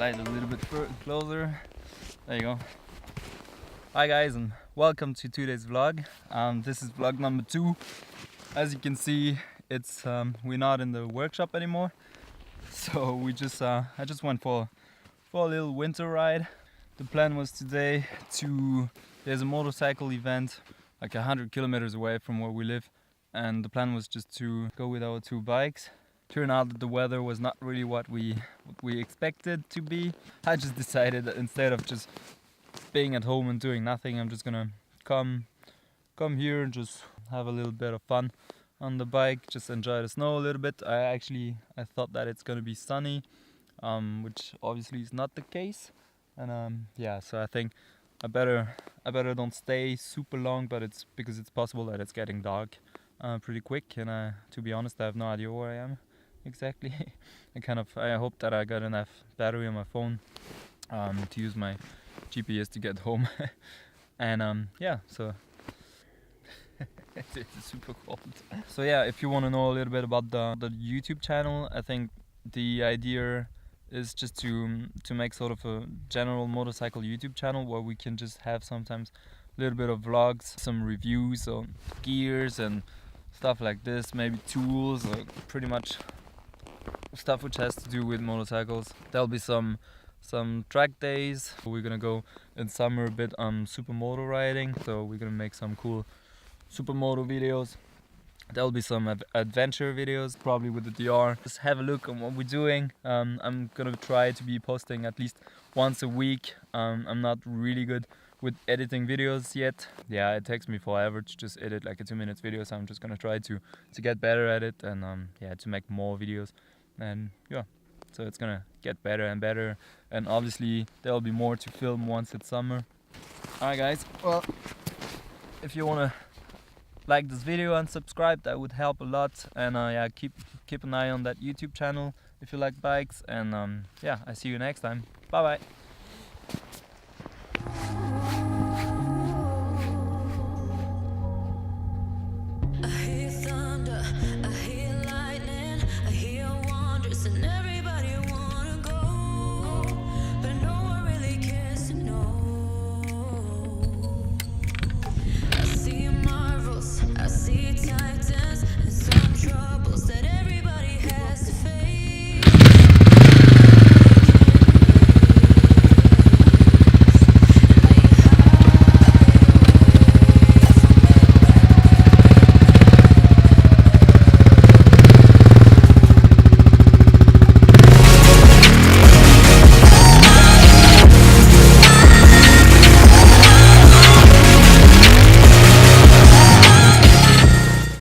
Slide a little bit closer. There you go. Hi guys, and welcome to today's vlog. This is vlog number 2. As you can see, it's we're not in the workshop anymore, so we just I just went for a little winter ride. The plan was today there's a motorcycle event like 100 kilometers away from where we live, and the plan was just to go with our 2 bikes. Turned out that the weather was not really what we expected to be. I just decided that instead of just being at home and doing nothing, I'm just gonna come here and just have a little bit of fun on the bike, just enjoy the snow a little bit. I thought that it's gonna be sunny, which obviously is not the case, and yeah, so I think I better don't stay super long, but it's because it's possible that it's getting dark pretty quick, and to be honest, I have no idea where I am exactly. I hope that I got enough battery on my phone to use my GPS to get home. And yeah, so it's super cold. So yeah, if you want to know a little bit about the YouTube channel, I think the idea is just to make sort of a general motorcycle YouTube channel where we can just have sometimes a little bit of vlogs, some reviews on gears and stuff like this, maybe tools, or pretty much stuff which has to do with motorcycles. There'll be some track days. We're gonna go in summer a bit supermoto riding, so we're gonna make some cool supermoto videos. There'll be some adventure videos, probably with the DR. Just have a look on what we're doing. I'm gonna try to be posting at least once a week. I'm not really good with editing videos yet. Yeah, it takes me forever to just edit like a 2-minute video, so I'm just gonna try to get better at it, and yeah, to make more videos. And yeah, so it's gonna get better and better, and obviously there'll be more to film once it's summer. Alright guys, well, if you wanna like this video and subscribe, that would help a lot, and yeah, keep an eye on that YouTube channel if you like bikes, and yeah, I see you next time. Bye bye.